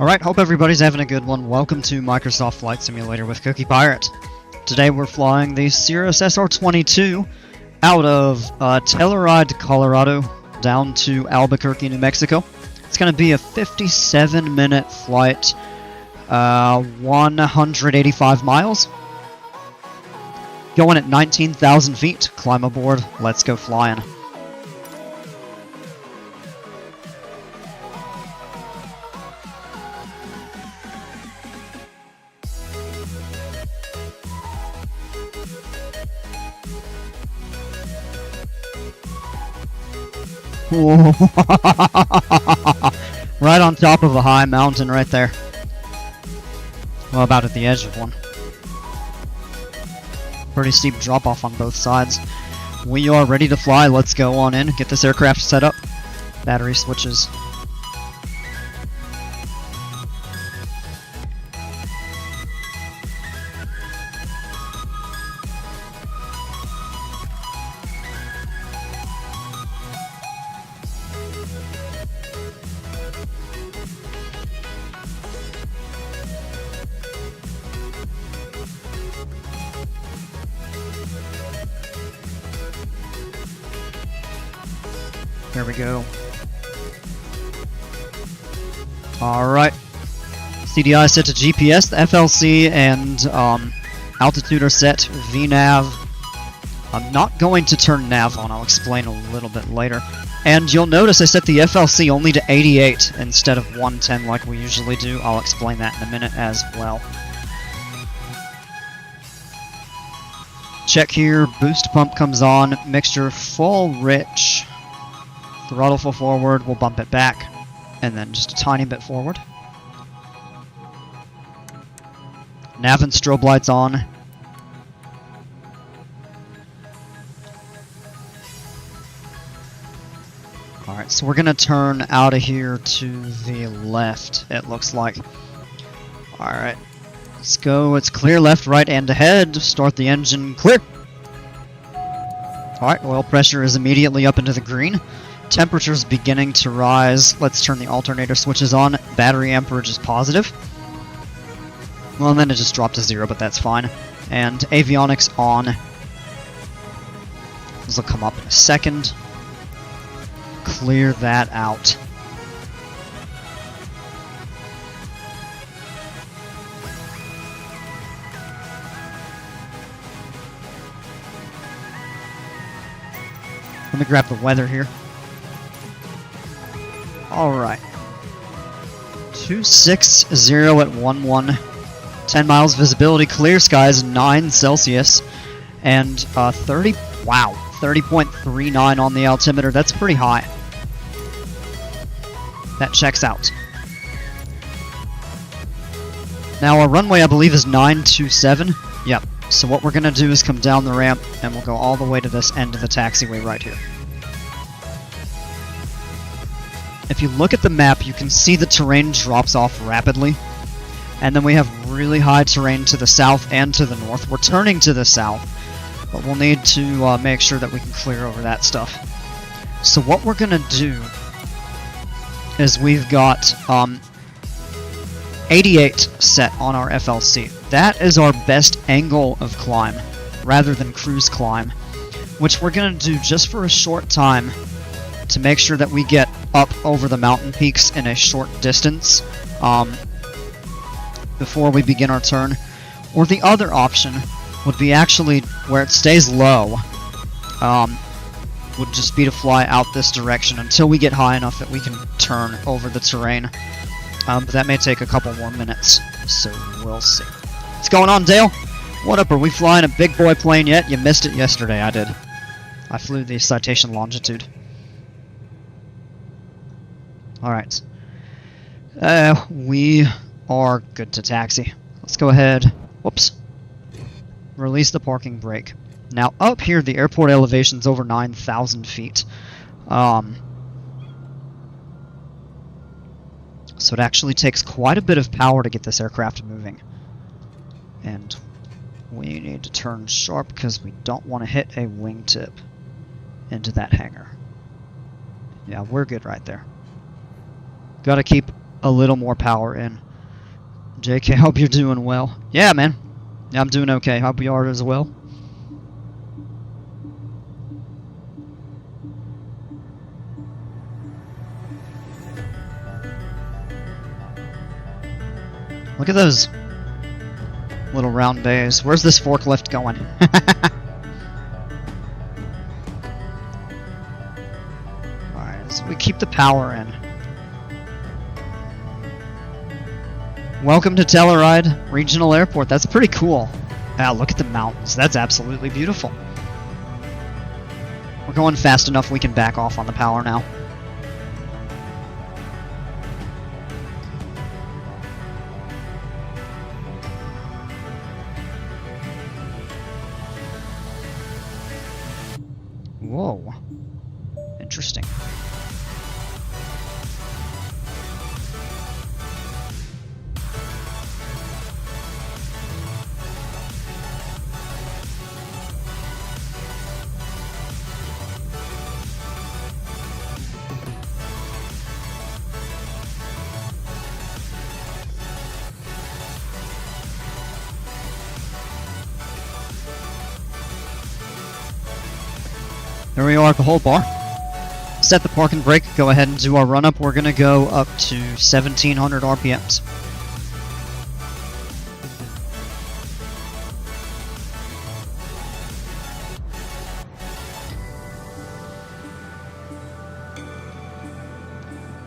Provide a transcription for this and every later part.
Alright, hope everybody's having a good one. Welcome to Microsoft Flight Simulator with Cookie Pirate. Today we're flying the Cirrus SR22 out of Telluride, Colorado, down to Albequerque, New Mexico. It's going to be a 57-minute flight, 185 miles. Going at 19,000 feet. Climb aboard. Let's go flying. Right on top of a high mountain right there. Well, about at the edge of one. Pretty steep drop off on both sides. We are ready to fly. Let's go on in, get this aircraft set up. Battery switches. There we go. Alright. CDI set to GPS, the FLC and altitude are set, VNAV. I'm not going to turn nav on, I'll explain a little bit later. And you'll notice I set the FLC only to 88 instead of 110 like we usually do. I'll explain that in a minute as well. Check here, boost pump comes on, mixture full rich. Throttle full forward, we'll bump it back, and then just a tiny bit forward. Nav and strobe lights on. Alright, so we're going to turn out of here to the left, it looks like. Alright, let's go. It's clear left, right, and ahead. Start the engine, clear. Alright, oil pressure is immediately up into the green. Temperature's beginning to rise. Let's turn the alternator switches on. Battery amperage is positive. Well, and then it just dropped to 0, but that's fine. And avionics on. This will come up in a second. Clear that out. Let me grab the weather here. Alright. 260 at 11. 10 miles visibility, clear skies, 9 Celsius. And 30.39 on the altimeter. That's pretty high. That checks out. Now our runway, I believe, is 927. Yep. So what we're going to do is come down the ramp, and we'll go all the way to this end of the taxiway right here. If you look at the map, you can see the terrain drops off rapidly. And then we have really high terrain to the south and to the north. We're turning to the south, but we'll need to make sure that we can clear over that stuff. So what we're going to do is we've got 88 set on our FLC. That is our best angle of climb, rather than cruise climb, which we're going to do just for a short time to make sure that we get up over the mountain peaks in a short distance before we begin our turn. Or the other option would be actually where it stays low, would just be to fly out this direction until we get high enough that we can turn over the terrain. But that may take a couple more minutes, so we'll see. What's going on, Dale? What up, are we flying a big boy plane yet? You missed it yesterday, I did. I flew the citation longitude. Alright. We are good to taxi. Let's go ahead. Whoops. Release the parking brake. Now up here, the airport elevation's over 9,000 feet. So it actually takes quite a bit of power to get this aircraft moving. And we need to turn sharp because we don't want to hit a wingtip into that hangar. Yeah, we're good right there. Gotta keep a little more power in. JK, hope you're doing well. Yeah, man. Yeah, I'm doing okay. Hope you are as well. Look at those little round bays. Where's this forklift going? Alright, so we keep the power in. Welcome to Telluride Regional Airport. That's pretty cool. Wow, look at the mountains. That's absolutely beautiful. We're going fast enough we can back off on the power now. Whoa. Interesting. There we are at the whole bar. Set the park and brake, go ahead and do our run up. We're going to go up to 1700 RPMs.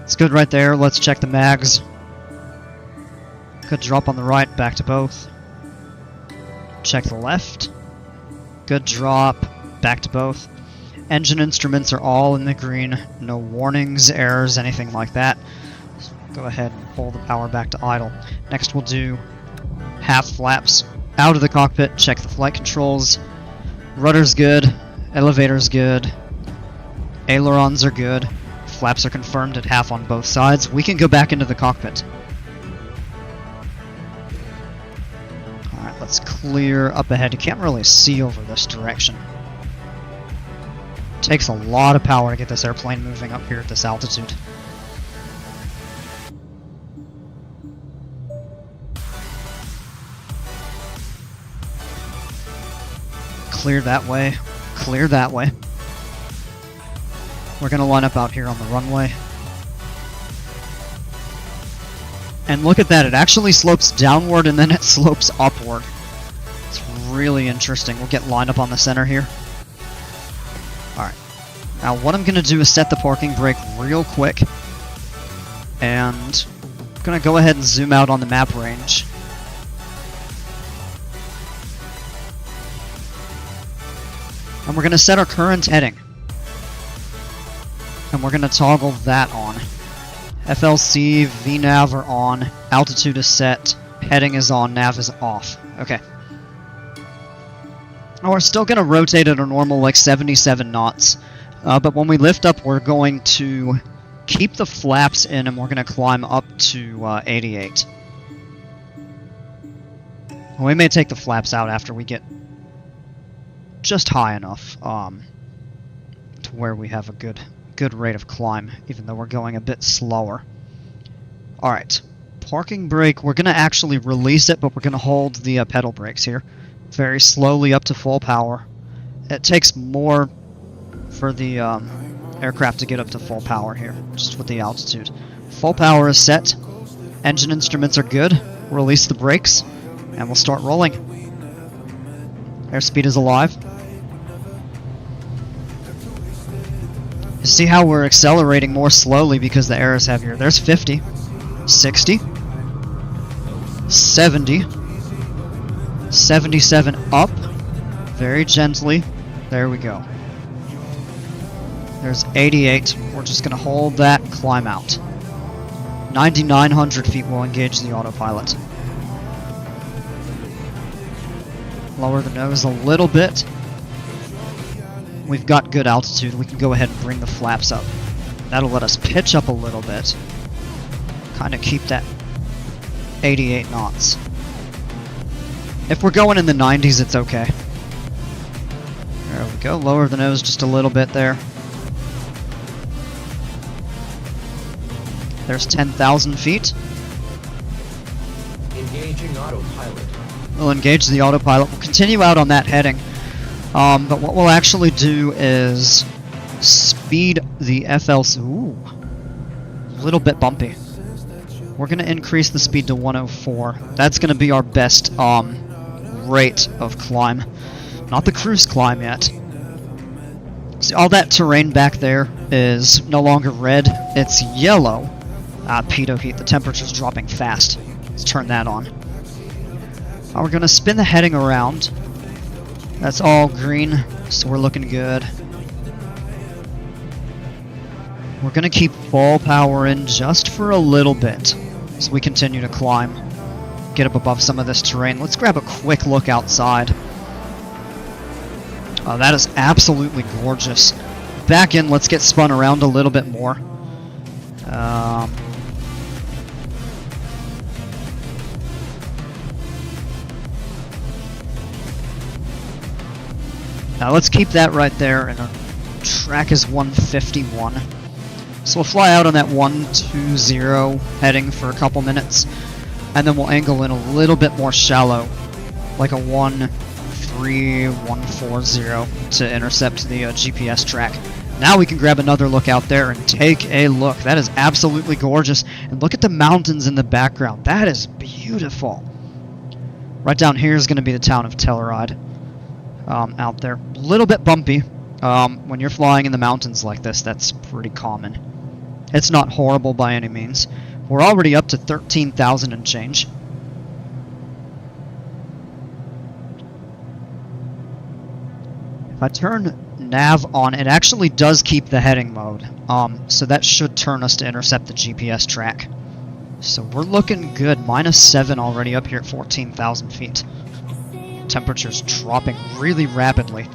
It's good right there. Let's check the mags. Good drop on the right, back to both. Check the left. Good drop, back to both. Engine instruments are all in the green. No warnings, errors, anything like that. So go ahead and pull the power back to idle. Next we'll do half flaps out of the cockpit. Check the flight controls. Rudder's good. Elevator's good. Ailerons are good. Flaps are confirmed at half on both sides. We can go back into the cockpit. Alright, let's clear up ahead. You can't really see over this direction. Takes a lot of power to get this airplane moving up here at this altitude. Clear that way. Clear that way. We're going to line up out here on the runway. And look at that, it actually slopes downward and then it slopes upward. It's really interesting. We'll get lined up on the center here. Alright, now what I'm going to do is set the parking brake real quick, and I'm going to go ahead and zoom out on the map range. And we're going to set our current heading, and we're going to toggle that on. FLC, VNAV are on, altitude is set, heading is on, nav is off. Okay. We're still going to rotate at a normal like 77 knots, but when we lift up we're going to keep the flaps in and we're going to climb up to 88. We may take the flaps out after we get just high enough to where we have a good rate of climb, even though we're going a bit slower. Alright, parking brake, we're going to actually release it, but we're going to hold the pedal brakes here. Very slowly up to full power. It takes more for the aircraft to get up to full power here, just with the altitude. Full power is set. Engine instruments are good. Release the brakes, and we'll start rolling. Airspeed is alive. You see how we're accelerating more slowly because the air is heavier. There's 50, 60, 70, 77 up, very gently. There we go. There's 88. We're just going to hold that, climb out. 9,900 feet will engage the autopilot. Lower the nose a little bit. We've got good altitude. We can go ahead and bring the flaps up. That'll let us pitch up a little bit. Kind of keep that 88 knots. If we're going in the 90s, it's okay. There we go. Lower the nose just a little bit there. There's 10,000 feet. Engaging autopilot. We'll engage the autopilot. We'll continue out on that heading. But what we'll actually do is speed the FLC. Ooh, a little bit bumpy. We're going to increase the speed to 104. That's going to be our best rate of climb. Not the cruise climb yet. See, all that terrain back there is no longer red. It's yellow. Pitot heat. The temperature's dropping fast. Let's turn that on. We're going to spin the heading around. That's all green, so we're looking good. We're going to keep full power in just for a little bit as we continue to climb. Get up above some of this terrain. Let's grab a quick look outside. Oh, that is absolutely gorgeous. Back in, let's get spun around a little bit more. Now let's keep that right there, and our track is 151. So we'll fly out on that 120 heading for a couple minutes, and then we'll angle in a little bit more shallow, like a 13140 to intercept the GPS track. Now we can grab another look out there and take a look. That is absolutely gorgeous. And look at the mountains in the background. That is beautiful. Right down here is going to be the town of Telluride. Out there. A little bit bumpy. When you're flying in the mountains like this, that's pretty common. It's not horrible by any means. We're already up to 13,000 and change. If I turn nav on, it actually does keep the heading mode. So that should turn us to intercept the GPS track. So we're looking good. -7 already up here at 14,000 feet. Temperature's dropping really rapidly.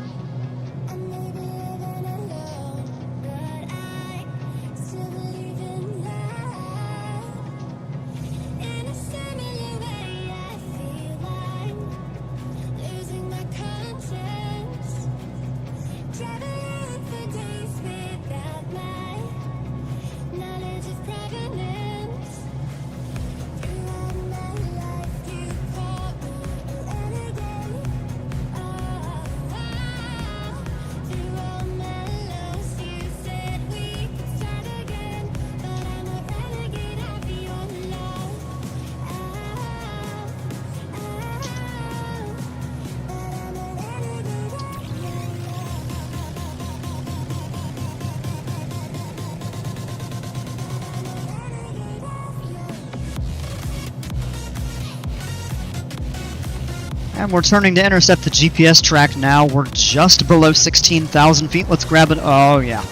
And we're turning to intercept the GPS track now. We're just below 16,000 feet. Let's grab it. Oh, yeah.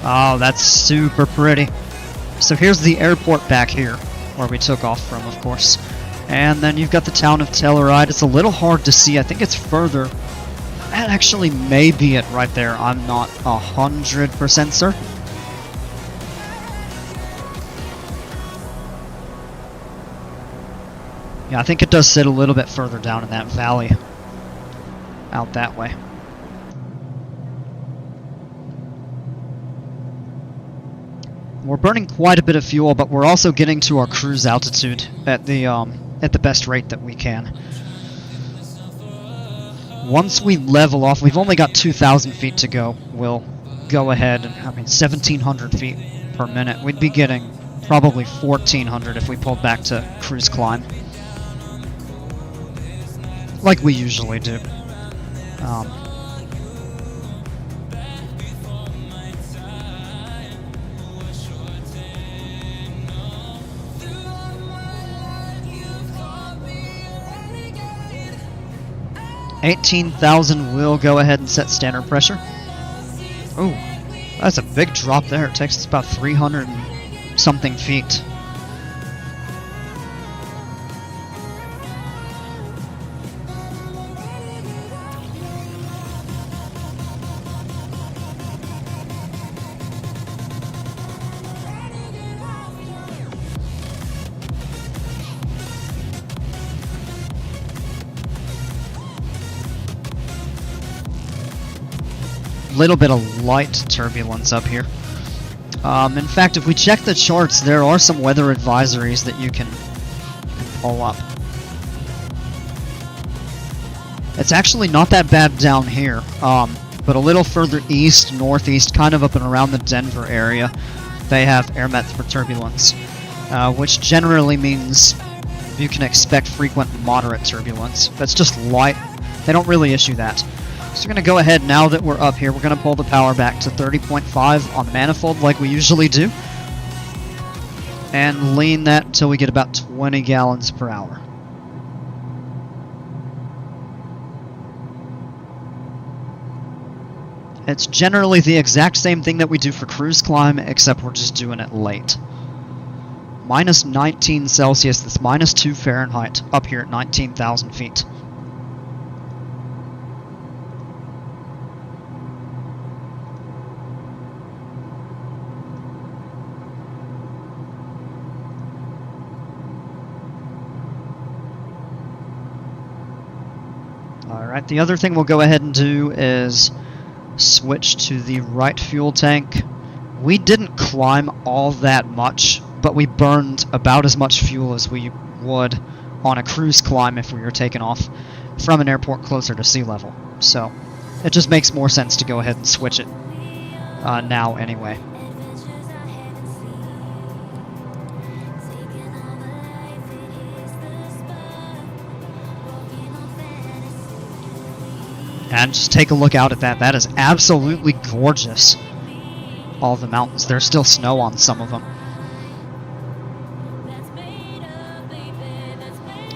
Oh, that's super pretty. So here's the airport back here, where we took off from, of course. And then you've got the town of Telluride. It's a little hard to see. I think it's further. That actually may be it right there. I'm not 100% certain. Yeah, I think it does sit a little bit further down in that valley. Out that way. We're burning quite a bit of fuel, but we're also getting to our cruise altitude at the best rate that we can. Once we level off, we've only got 2,000 feet to go. We'll go ahead and, 1,700 feet per minute. We'd be getting probably 1,400 if we pulled back to cruise climb. Like we usually do. $18,000 will go ahead and set standard pressure. Ooh, that's a big drop there. It takes us about 300 and something feet. Little bit of light turbulence up here. In fact, if we check the charts, there are some weather advisories that you can pull up. It's actually not that bad down here, but a little further east, northeast, kind of up and around the Denver area, they have air mets for turbulence, which generally means you can expect frequent moderate turbulence. That's just light. They don't really issue that. So we're going to go ahead, now that we're up here, we're going to pull the power back to 30.5 on manifold like we usually do, and lean that until we get about 20 gallons per hour. It's generally the exact same thing that we do for cruise climb, except we're just doing it late. Minus 19 Celsius, that's minus 2 Fahrenheit, up here at 19,000 feet. Alright, the other thing we'll go ahead and do is switch to the right fuel tank. We didn't climb all that much, but we burned about as much fuel as we would on a cruise climb if we were taking off from an airport closer to sea level. So it just makes more sense to go ahead and switch it now anyway. And just take a look out at that. That is absolutely gorgeous. All the mountains. There's still snow on some of them.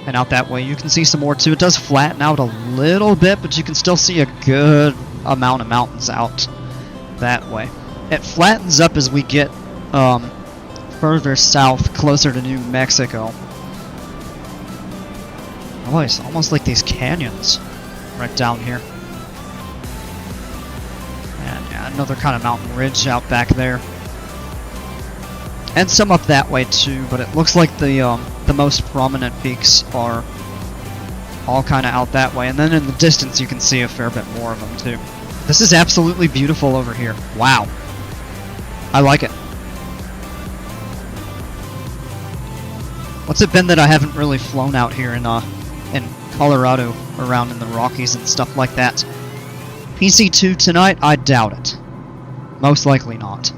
And out that way you can see some more too. It does flatten out a little bit, but you can still see a good amount of mountains out that way. It flattens up as we get further south, closer to New Mexico. Oh, it's almost like these canyons right down here. And yeah, another kind of mountain ridge out back there. And some up that way too, but it looks like the most prominent peaks are all kind of out that way. And then in the distance you can see a fair bit more of them too. This is absolutely beautiful over here. Wow. I like it. What's it been that I haven't really flown out here in Colorado, around in the Rockies and stuff like that? PC2 tonight? I doubt it. Most likely not.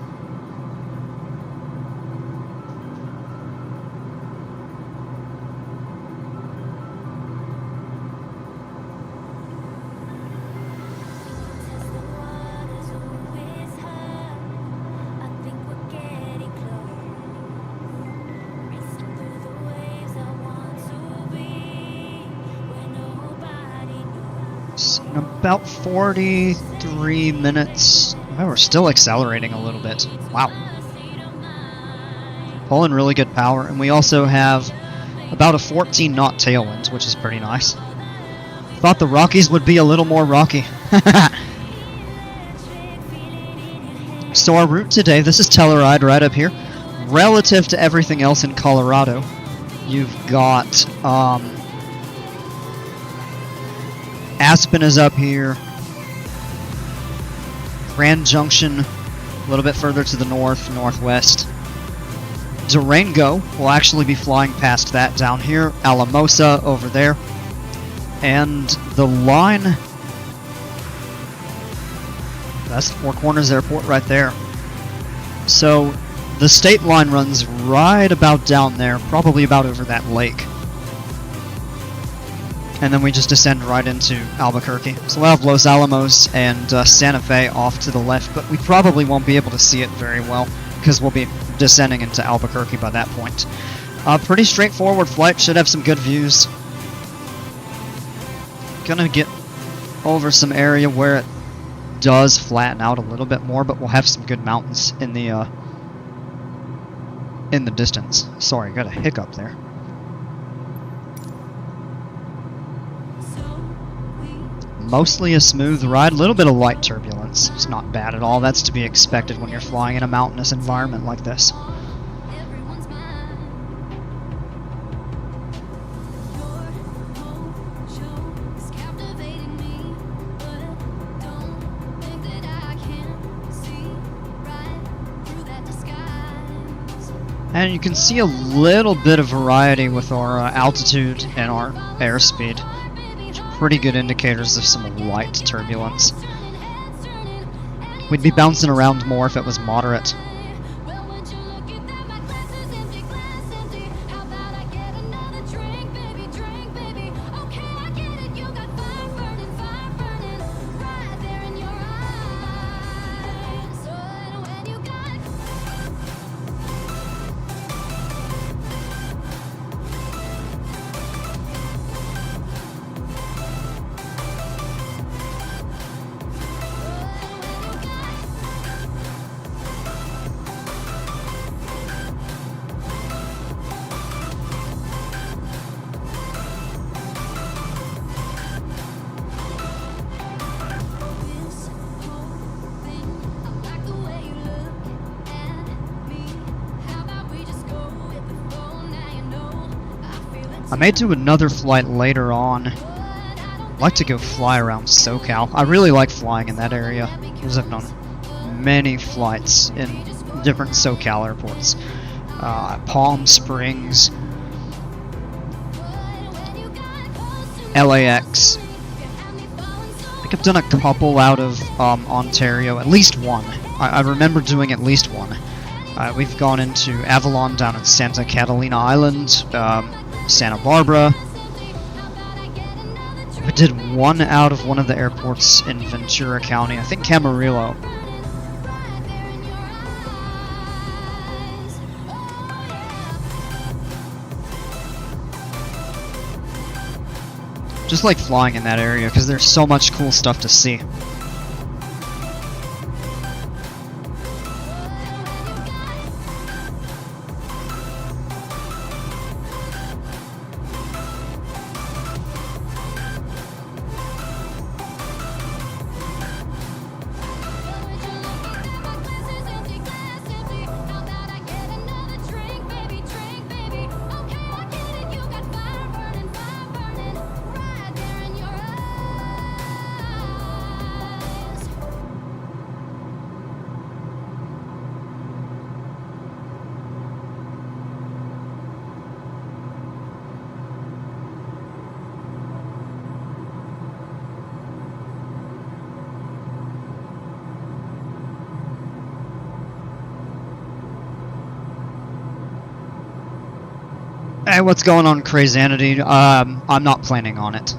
In about 43 minutes. Oh, we're still accelerating a little bit. Wow. Pulling really good power, and we also have about a 14 knot tailwind, which is pretty nice. Thought the Rockies would be a little more rocky. So our route today, this is Telluride right up here. Relative to everything else in Colorado, you've got Aspen is up here. Grand Junction, a little bit further to the north, northwest. Durango will actually be flying past that down here. Alamosa over there. And the line, that's Four Corners Airport right there. So the state line runs right about down there, probably about over that lake. And then we just descend right into Albequerque. So we'll have Los Alamos and Santa Fe off to the left, but we probably won't be able to see it very well because we'll be descending into Albuquerque by that point. Pretty straightforward flight, should have some good views. Gonna get over some area where it does flatten out a little bit more, but we'll have some good mountains in the distance. Sorry, got a hiccup there. Mostly a smooth ride, a little bit of light turbulence. It's not bad at all. That's to be expected when you're flying in a mountainous environment like this. And you can see a little bit of variety with our altitude and our airspeed. Pretty good indicators of some light turbulence. We'd be bouncing around more if it was moderate. I may do another flight later on. I'd like to go fly around SoCal. I really like flying in that area because I've done many flights in different SoCal airports. Palm Springs, LAX. I think I've done a couple out of Ontario, at least one. I remember doing at least one. We've gone into Avalon down in Santa Catalina Island, Santa Barbara. We did one out of one of the airports in Ventura County, I think Camarillo. Just like flying in that area because there's so much cool stuff to see. Hey, what's going on, Crazanity? I'm not planning on it.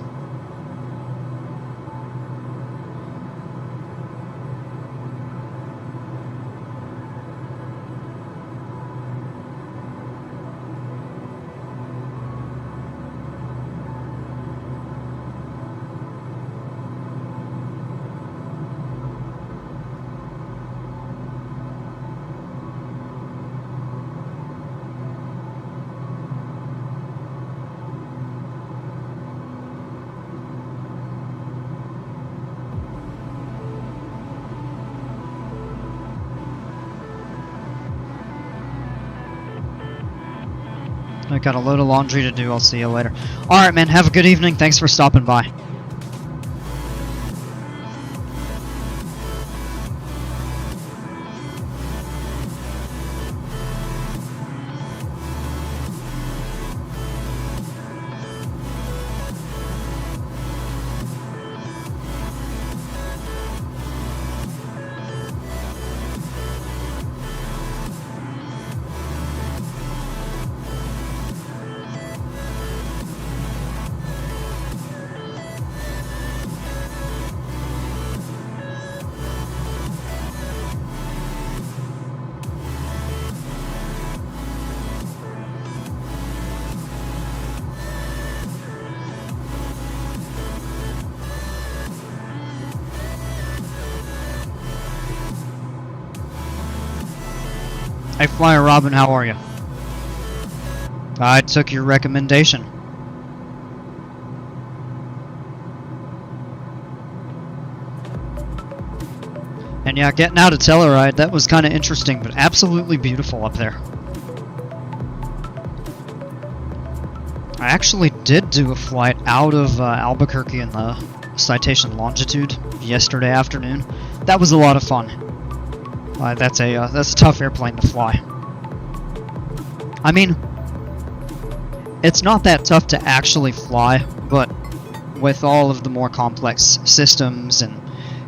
I got a load of laundry to do. I'll see you later. Alright, man. Have a good evening. Thanks for stopping by. Hey, Flyer Robin, how are you? I took your recommendation. And yeah, getting out of Telluride, that was kind of interesting, but absolutely beautiful up there. I actually did do a flight out of Albequerque in the Citation Longitude yesterday afternoon. That was a lot of fun. That's a tough airplane to fly. I mean, it's not that tough to actually fly, but with all of the more complex systems and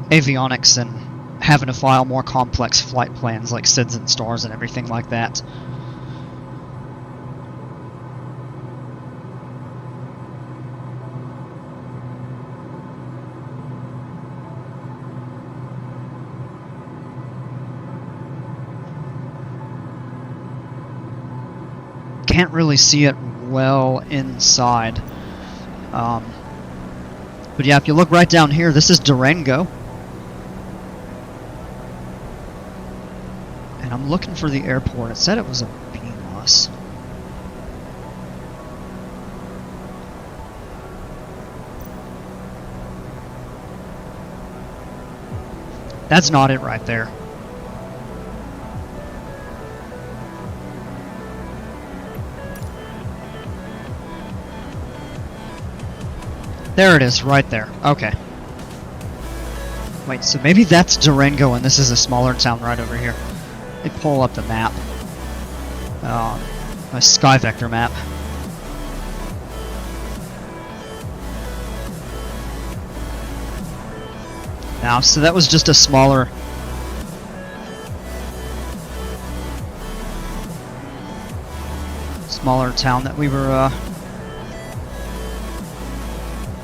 avionics and having to file more complex flight plans like SIDS and STARS and everything like that. Can't really see it well inside. But yeah, if you look right down here, this is Durango. And I'm looking for the airport. It said it was a BMOS. That's not it right there. There it is, right there. Okay. Wait, so maybe that's Durango and this is a smaller town right over here. Let me pull up the map. My sky vector map. Now, so that was just a smaller town that we were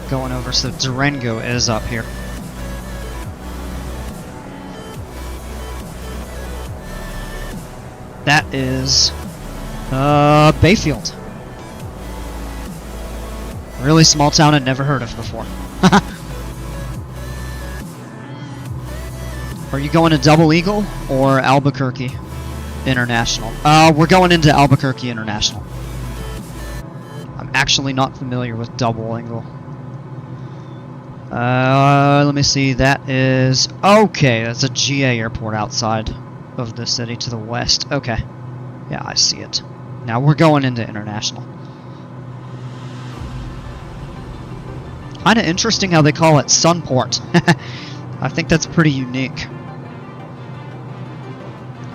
going over, so Durango is up here. That is Bayfield. Really small town I'd never heard of before. Are you going to Double Eagle or Albequerque International? We're going into Albequerque International. I'm actually not familiar with Double Eagle. Let me see, that is... Okay, that's a GA airport outside of the city to the west. Okay. Yeah, I see it. Now we're going into International. Kinda interesting how they call it Sunport. I think that's pretty unique.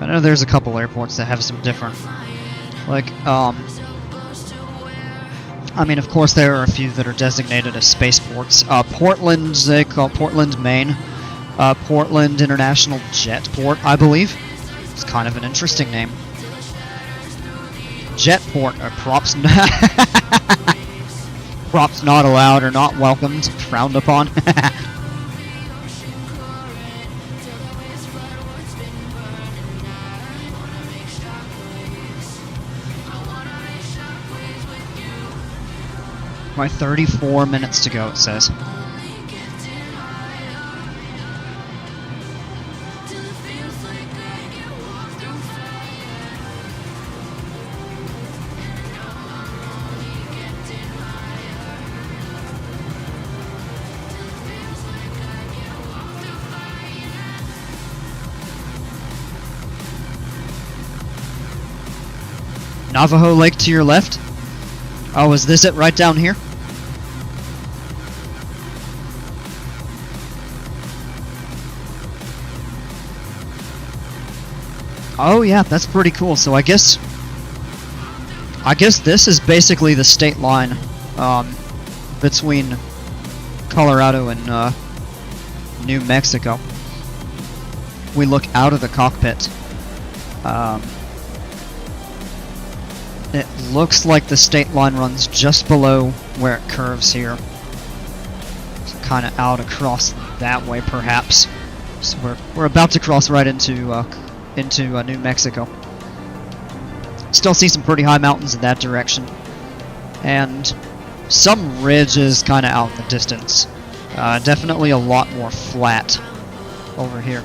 I know there's a couple airports that have some different... Like, I mean, of course, there are a few that are designated as spaceports. Portland, they call Portland, Maine. Portland International Jetport, I believe. It's kind of an interesting name. Jetport, props... props not allowed or not welcomed, frowned upon. My 34 minutes to go, it says. Navajo Lake to your left? Oh, is this it right down here? Oh yeah, that's pretty cool. So I guess this is basically the state line between Colorado and New Mexico. We look out of the cockpit. It looks like the state line runs just below where it curves here. So kind of out across that way, perhaps. So we're about to cross right into New Mexico. Still see some pretty high mountains in that direction, and some ridges kind of out in the distance. Definitely a lot more flat over here.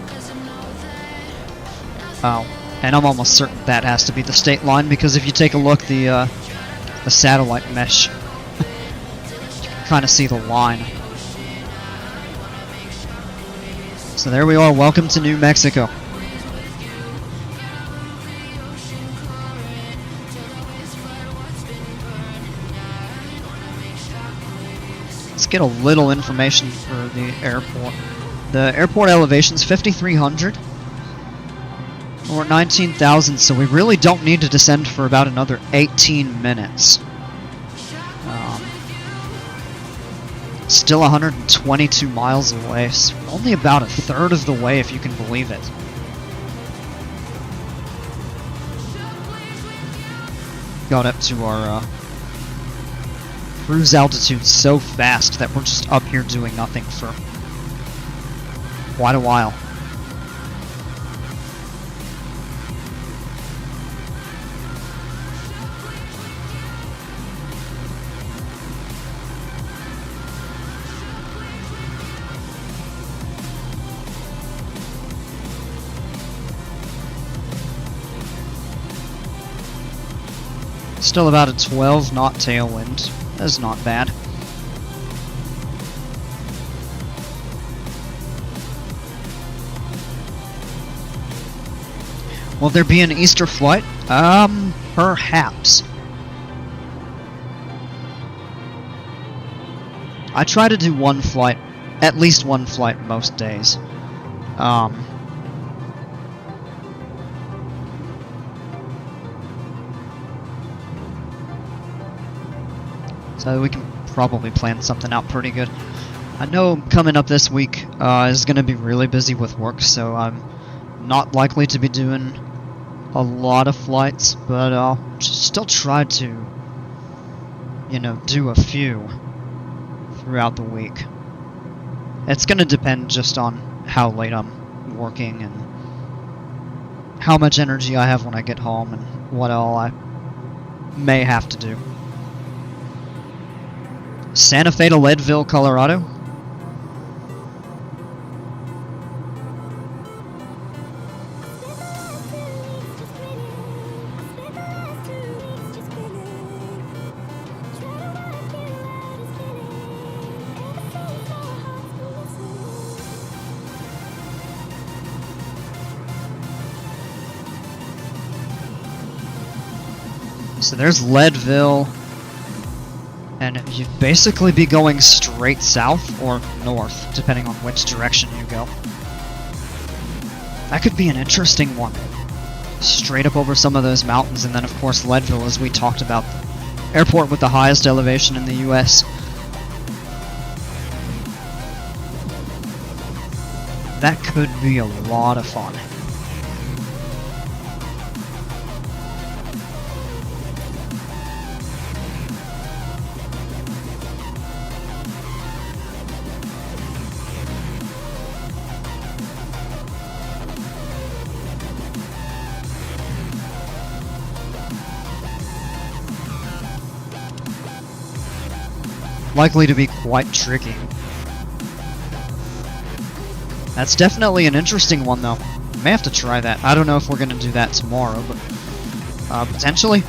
Oh. And I'm almost certain that has to be the state line, because if you take a look, the satellite mesh, you can kind of see the line. So there we are, welcome to New Mexico. Let's get a little information for the airport. The airport elevation is 5,300. We're at 19,000, so we really don't need to descend for about another 18 minutes. Still 122 miles away, so only about a third of the way, if you can believe it. Got up to our cruise altitude so fast that we're just up here doing nothing for quite a while. Still about a 12 knot tailwind. That's not bad. Will there be an Easter flight? Perhaps. I try to do one flight, at least one flight most days. So we can probably plan something out pretty good. I know coming up this week is going to be really busy with work, so I'm not likely to be doing a lot of flights, but I'll still try to, you know, do a few throughout the week. It's going to depend just on how late I'm working and how much energy I have when I get home and what all I may have to do. Santa Fe to Leadville, Colorado. So there's Leadville. And you'd basically be going straight south or north, depending on which direction you go. That could be an interesting one. Straight up over some of those mountains, and then of course Leadville, as we talked about, the airport with the highest elevation in the US. That could be a lot of fun. Likely to be quite tricky. That's definitely an interesting one, though. May have to try that. I don't know if we're going to do that tomorrow, but potentially.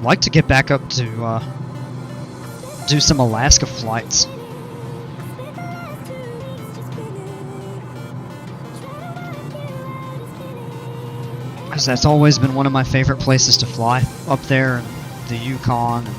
Like to get back up to do some Alaska flights. Because that's always been one of my favorite places to fly, up there in the Yukon. And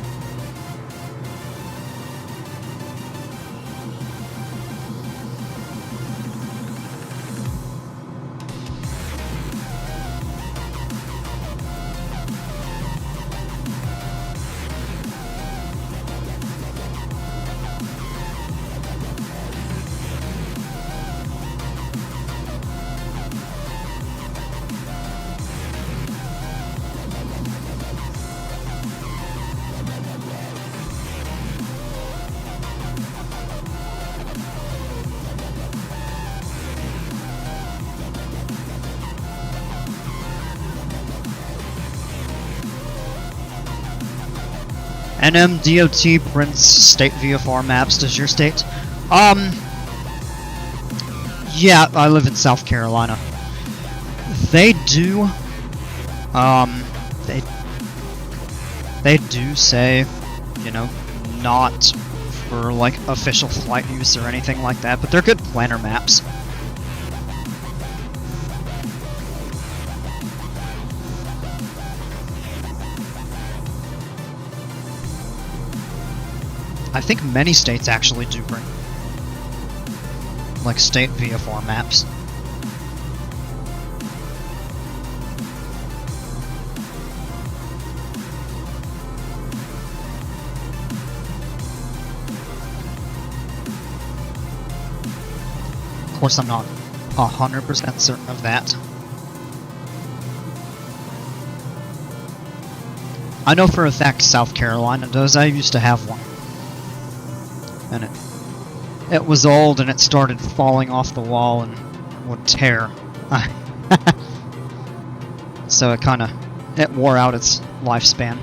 NMDOT prints state VFR maps. Does your state? Yeah, I live in South Carolina. They do, they do say, you know, not for, like, official flight use or anything like that, but they're good planner maps. I think many states actually do bring, like, state VFR maps. Of course, I'm not 100% certain of that. I know for a fact South Carolina does. I used to have one. And it was old and it started falling off the wall and would tear. So it wore out its lifespan.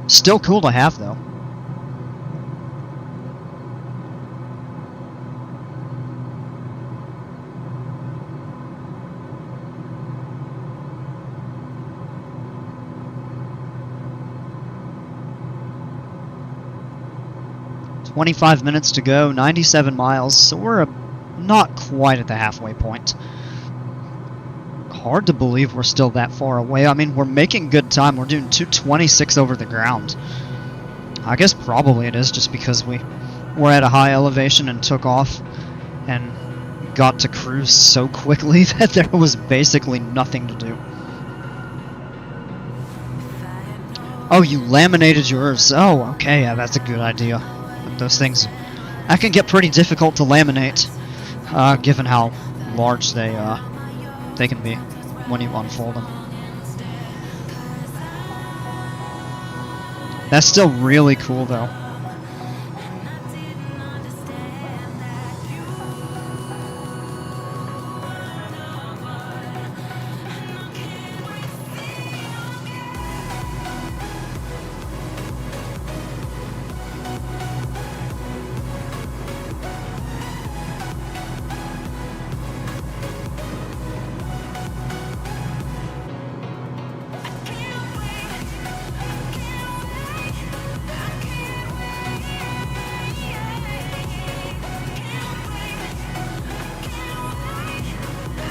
Still cool to have, though. "25 minutes to go, 97 miles, so we're not quite at the halfway point. Hard to believe we're still that far away. I mean, we're making good time. We're doing 226 over the ground. I guess probably it is just because we were at a high elevation and took off and got to cruise so quickly that there was basically nothing to do. Oh, you laminated yours. Oh, okay, yeah, that's a good idea. Those things, that can get pretty difficult to laminate, given how large they can be when you unfold them. That's still really cool, though.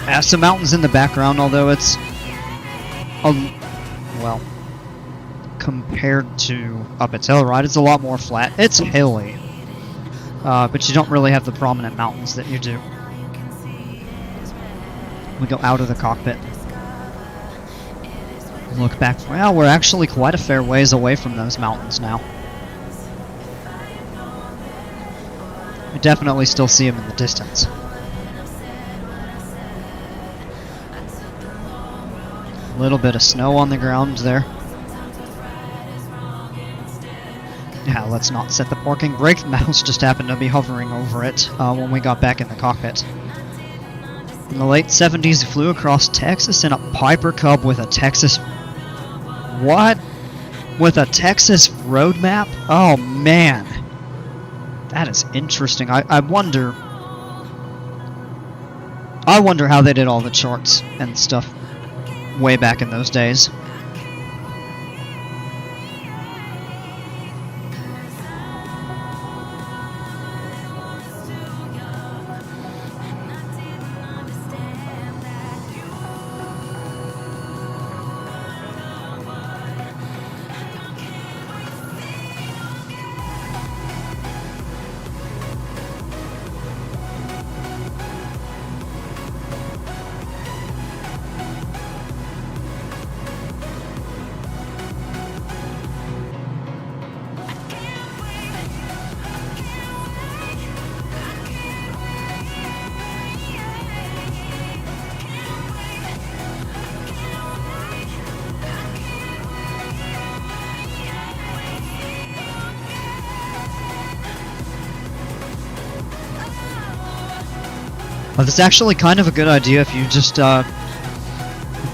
Have some mountains in the background, although it's, well, compared to up at Telluride, it's a lot more flat. It's hilly, but you don't really have the prominent mountains that you do. We go out of the cockpit. Look back. Well, we're actually quite a fair ways away from those mountains now. You definitely still see them in the distance. A little bit of snow on the ground there. Yeah, let's not set the parking brake. The mouse just happened to be hovering over it when we got back in the cockpit. In the late 70s, he flew across Texas in a Piper Cub with a Texas... What? With a Texas road map? Oh, man. That is interesting. I wonder how they did all the charts and stuff way back in those days. Well, it's actually kind of a good idea if you just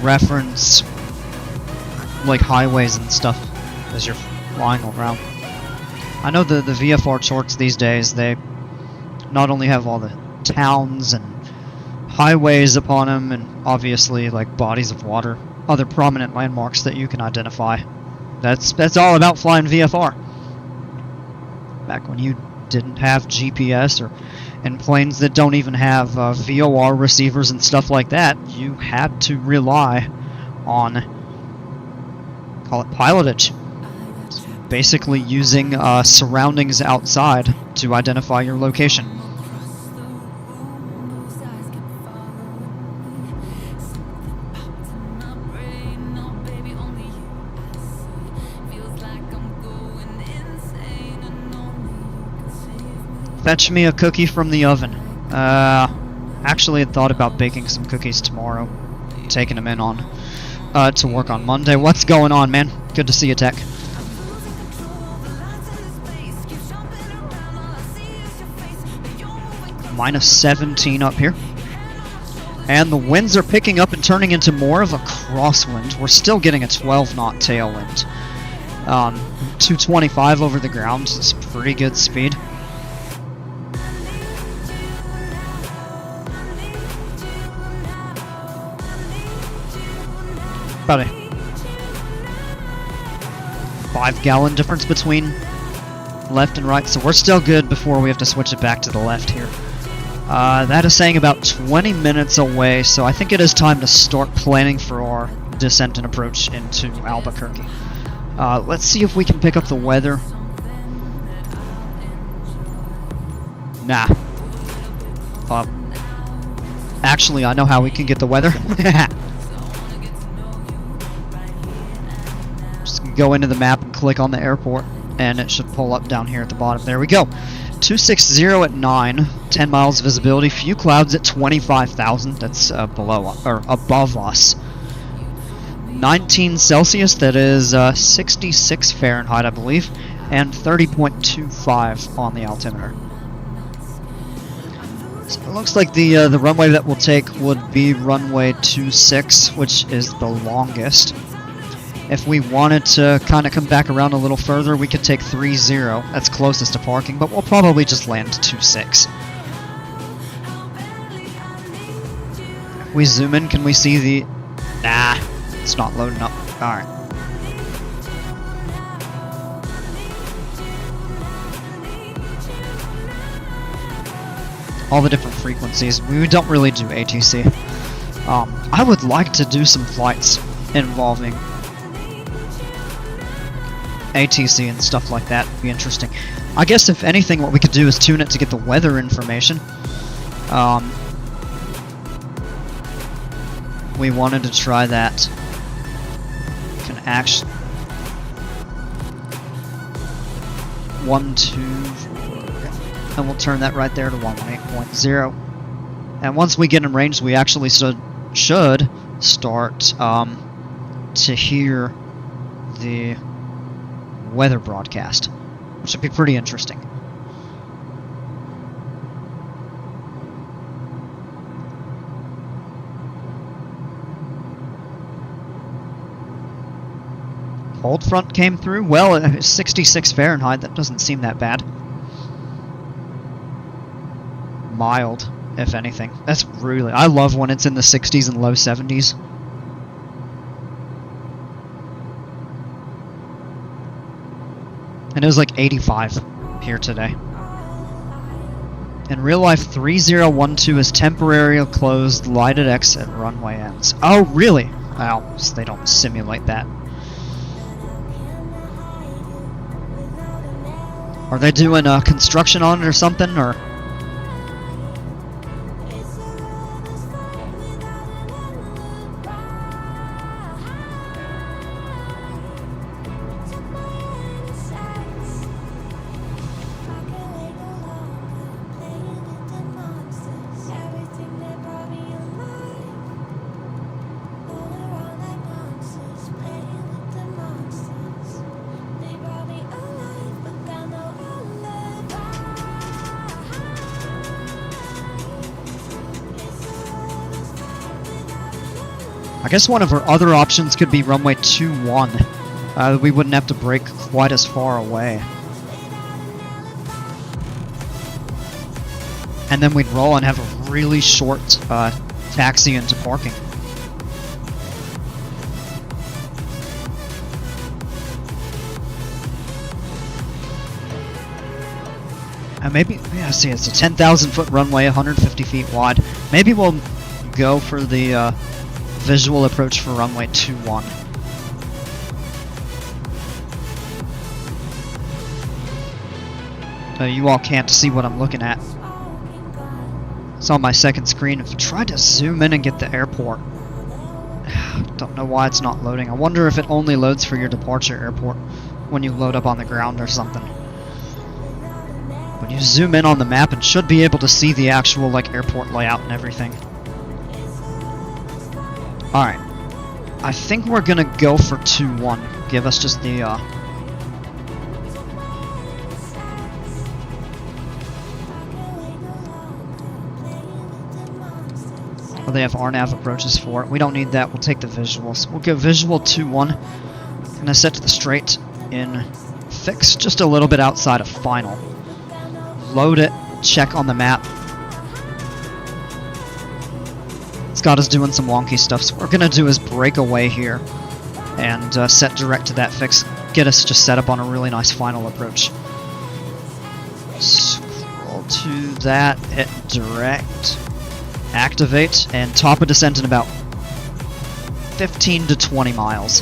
reference like highways and stuff as you're flying around. I know the VFR charts these days, they not only have all the towns and highways upon them, and obviously like bodies of water, other prominent landmarks that you can identify. That's all about flying VFR. Back when you didn't have GPS, or in planes that don't even have VOR receivers and stuff like that, you had to rely on, call it pilotage. Basically using surroundings outside to identify your location. Fetch me a cookie from the oven. Actually had thought about baking some cookies tomorrow. Taking them in on to work on Monday. What's going on, man? Good to see you, Tech. Minus 17 up here. And the winds are picking up and turning into more of a crosswind. We're still getting a 12-knot tailwind. 225 over the ground is pretty good speed. About a 5-gallon difference between left and right, so we're still good before we have to switch it back to the left here. That is saying about 20 minutes away, so I think it is time to start planning for our descent and approach into Albequerque. Let's see if we can pick up the weather. Nah. Actually, I know how we can get the weather. Just go into the map and click on the airport, and it should pull up down here at the bottom. There we go. 260 at 9, 10 miles visibility, few clouds at 25,000. That's below or above us. 19 Celsius, that is 66 Fahrenheit, I believe, and 30.25 on the altimeter. So it looks like the runway that we'll take would be runway 26, which is the longest. If we wanted to kind of come back around a little further, we could take 30. That's closest to parking, but we'll probably just land 26. If we zoom in, can we see the... Nah, it's not loading up. Alright. All the different frequencies. We don't really do ATC. I would like to do some flights involving ATC and stuff like that. Would be interesting. I guess if anything, what we could do is tune it to get the weather information. We wanted to try that. Can actually 1, 2, 4, and we'll turn that right there to 118.0. And once we get in range, we actually should start to hear the weather broadcast, which would be pretty interesting. Cold front came through. Well, 66 Fahrenheit, that doesn't seem that bad. Mild, if anything. That's really... I love when it's in the 60s and low 70s. And it was like 85 here today. In real life, 3012 is temporarily closed, lighted exit, runway ends. Oh, really? Well, they don't simulate that. Are they doing construction on it or something, or...? I guess one of our other options could be runway 21. We wouldn't have to brake quite as far away. And then we'd roll and have a really short taxi into parking. And maybe, yeah, see, it's a 10,000 foot runway, 150 feet wide. Maybe we'll go for the visual approach for runway 21. You all can't see what I'm looking at. It's on my second screen. If you try to zoom in and get the airport, don't know why it's not loading. I wonder if it only loads for your departure airport when you load up on the ground or something. When you zoom in on the map, it should be able to see the actual like airport layout and everything. Alright. I think we're gonna go for 2-1. Give us just the well, they have RNAV approaches for it. We don't need that. We'll take the visuals. We'll go visual 2-1. Gonna set to the straight in fix, just a little bit outside of final. Load it, check on the map. It's got us doing some wonky stuff, so what we're gonna do is break away here and set direct to that fix. Get us just set up on a really nice final approach. Scroll to that, hit direct, activate, and top of descent in about 15 to 20 miles.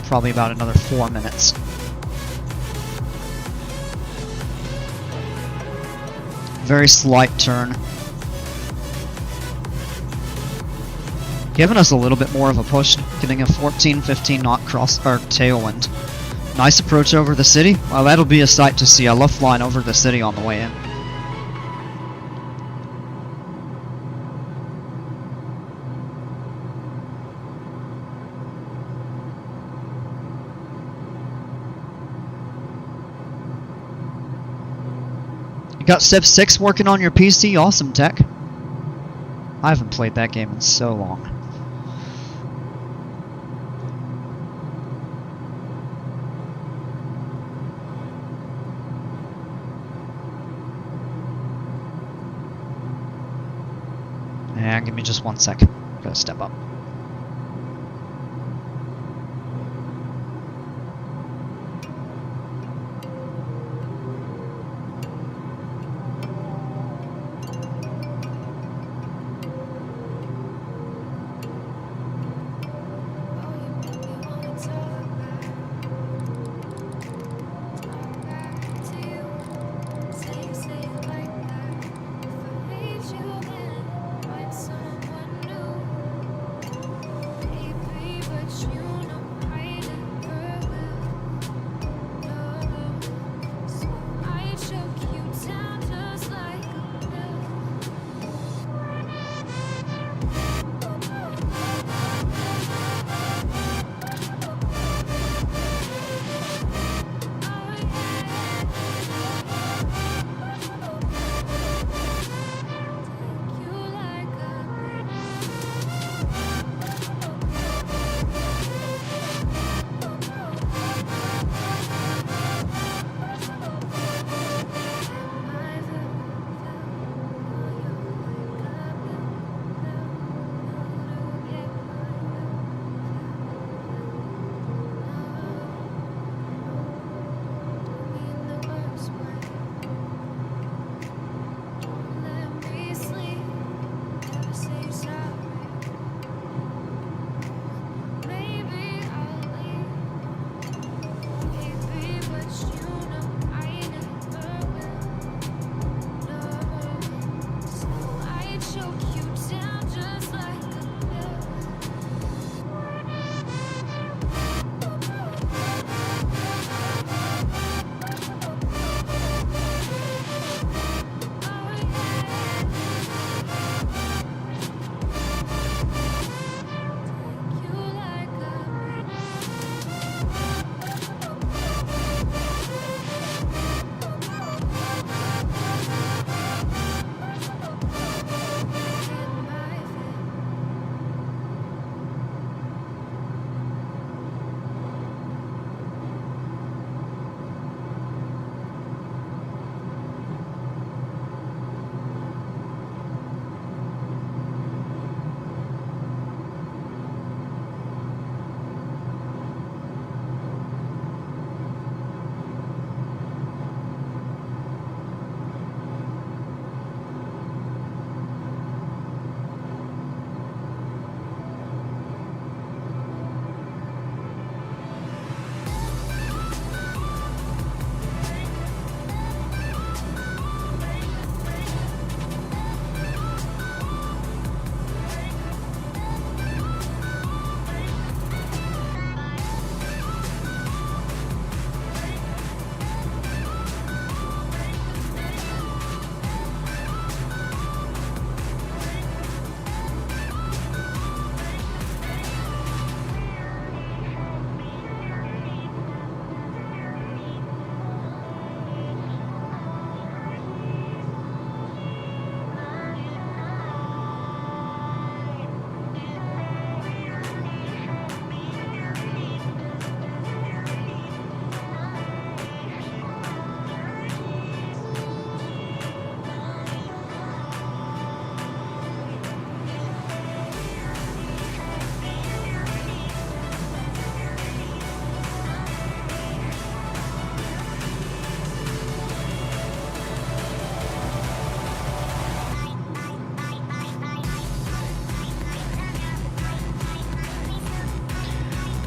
Probably about another 4 minutes. Very slight turn. Giving us a little bit more of a push, getting a 14-15 knot cross or tailwind. Nice approach over the city. Well, that'll be a sight to see. I love flying over the city on the way in. Got Step 6 working on your PC? Awesome, Tech. I haven't played that game in so long. And give me just 1 sec. Gotta step up.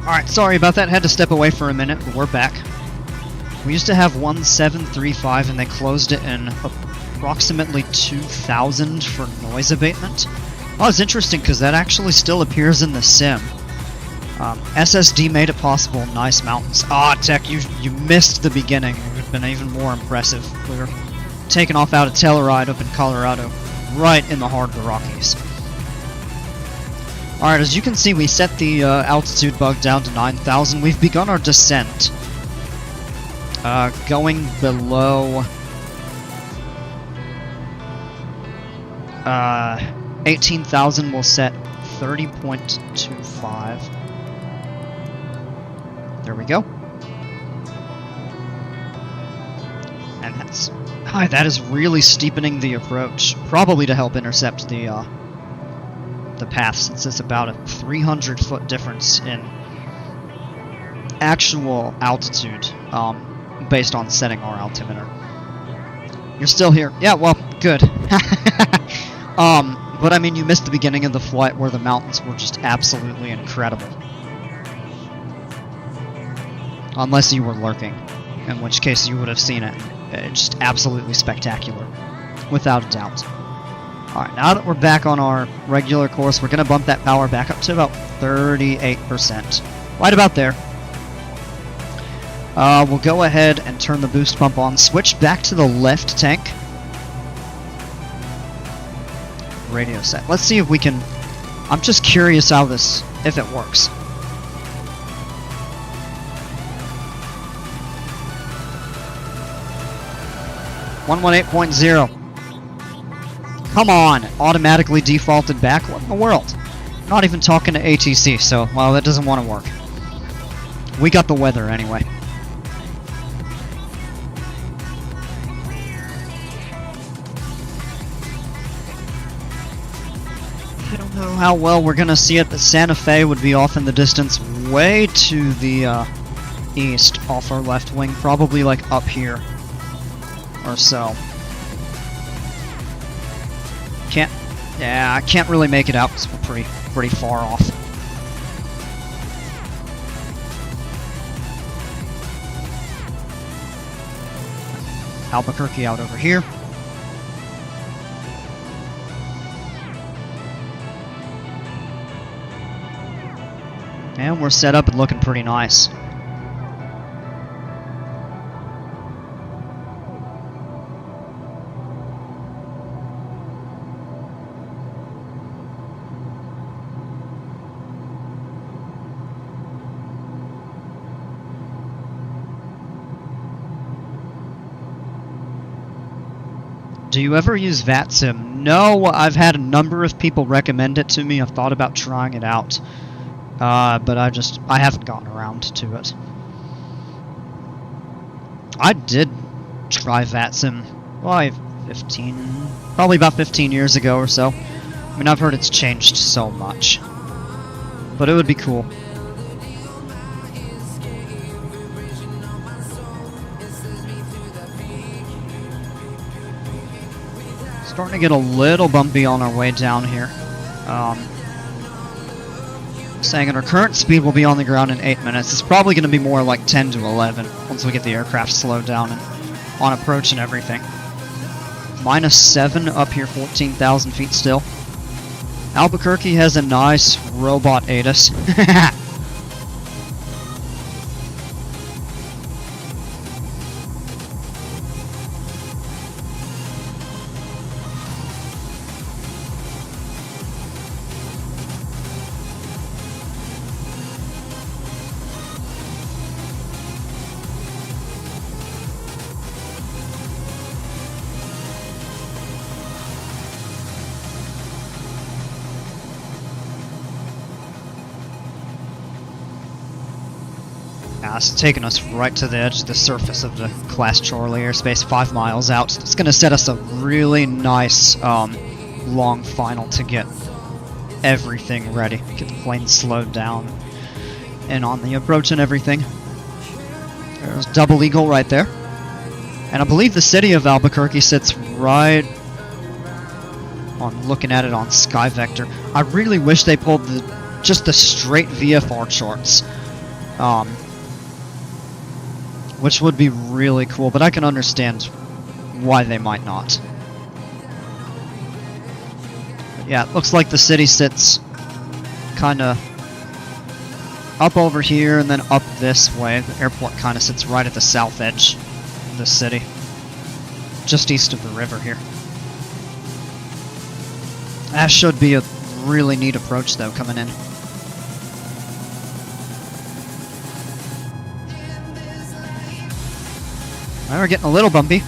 Alright, sorry about that. Had to step away for a minute, but we're back. We used to have 1735 and they closed it in approximately 2000 for noise abatement. Oh, it's interesting because that actually still appears in the sim. SSD made it possible. Nice mountains. Ah, Tech, you missed the beginning. It would have been even more impressive. We were taking off out of Telluride up in Colorado, right in the heart of the Rockies. Alright, as you can see, we set the altitude bug down to 9,000. We've begun our descent. Going below 18,000, we'll set 30.25. There we go. And that is really steepening the approach, probably to help intercept the path, since it's about a 300-foot difference in actual altitude, based on setting our altimeter. You're still here. Yeah, well, good. But I mean, you missed the beginning of the flight where the mountains were just absolutely incredible. Unless you were lurking, in which case you would have seen it. Just absolutely spectacular, without a doubt. Alright, now that we're back on our regular course, we're going to bump that power back up to about 38%. Right about there. We'll go ahead and turn the boost pump on, switch back to the left tank. Radio set. Let's see if we can... I'm just curious how this... if it works. .0. Come on! Automatically defaulted back? What in the world? Not even talking to ATC, so, well, that doesn't want to work. We got the weather anyway. I don't know how well we're gonna see it, but Santa Fe would be off in the distance way to the east, off our left wing, probably like up here or so. I can't really make it out because we're pretty far off. Albequerque out over here. And we're set up and looking pretty nice. Do you ever use VATSIM? No, I've had a number of people recommend it to me. I've thought about trying it out. But I haven't gotten around to it. I did try VATSIM, well, probably about 15 years ago or so. I mean, I've heard it's changed so much. But it would be cool. Starting to get a little bumpy on our way down here. Saying at our current speed we'll be on the ground in 8 minutes. It's probably going to be more like 10 to 11 once we get the aircraft slowed down and on approach and everything. -7 up here, 14,000 feet still. Albuquerque has a nice robot ATIS. It's taking us right to the edge of the surface of the Class Charlie airspace, 5 miles out. It's going to set us a really nice long final to get everything ready. Get the plane slowed down and on the approach and everything. There's Double Eagle right there. And I believe the city of Albuquerque sits right on, looking at it on Sky Vector. I really wish they pulled just the straight VFR charts. which would be really cool, but I can understand why they might not. But yeah, it looks like the city sits kind of up over here and then up this way. The airport kind of sits right at the south edge of the city, just east of the river here. That should be a really neat approach, though, coming in. Well, we're getting a little bumpy.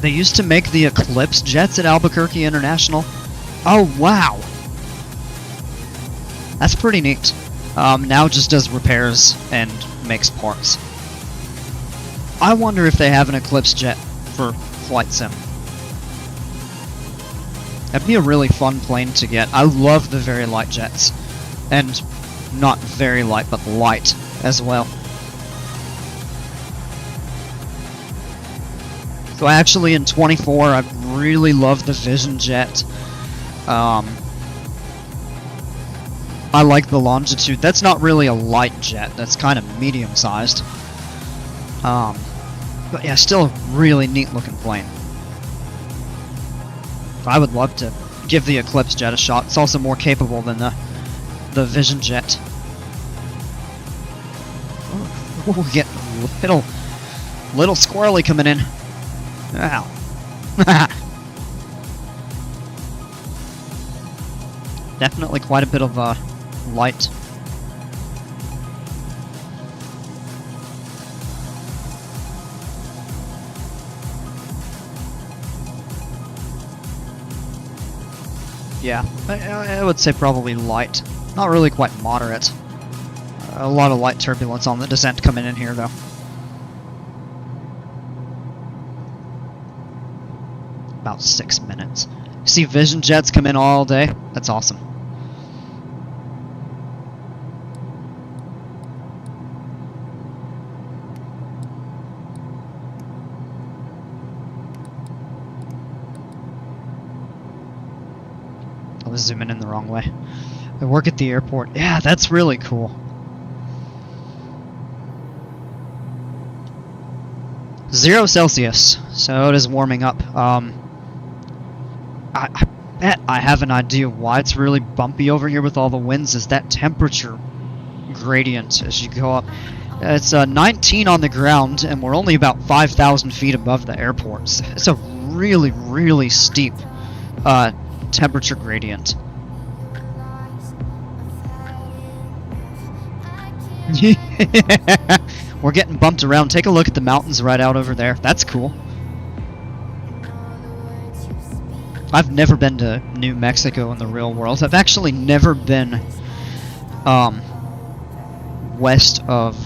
They used to make the Eclipse jets at Albequerque International. Oh, wow! That's pretty neat. Now just does repairs and makes parts. I wonder if they have an Eclipse jet for Flight Sim. That'd be a really fun plane to get. I love the very light jets. And not very light, but light as well. So actually in 24, I really love the Vision jet. I like the Longitude. That's not really a light jet. That's kind of medium-sized. But yeah, still a really neat-looking plane. I would love to give the Eclipse jet a shot. It's also more capable than the Vision jet. Oh, we're getting a little squirrely coming in. Ow. Definitely quite a bit of light. Yeah, I would say probably light. Not really quite moderate. A lot of light turbulence on the descent coming in here, though. About 6 minutes. See Vision jets come in all day? That's awesome. I was zooming in the wrong way. I work at the airport. Yeah, that's really cool. 0 Celsius, so it is warming up. I bet I have an idea why it's really bumpy over here with all the winds, is that temperature gradient as you go up. It's 19 on the ground, and we're only about 5,000 feet above the airport. So it's a really, really steep temperature gradient. We're getting bumped around. Take a look at the mountains right out over there. That's cool. I've never been to New Mexico in the real world. I've actually never been west of...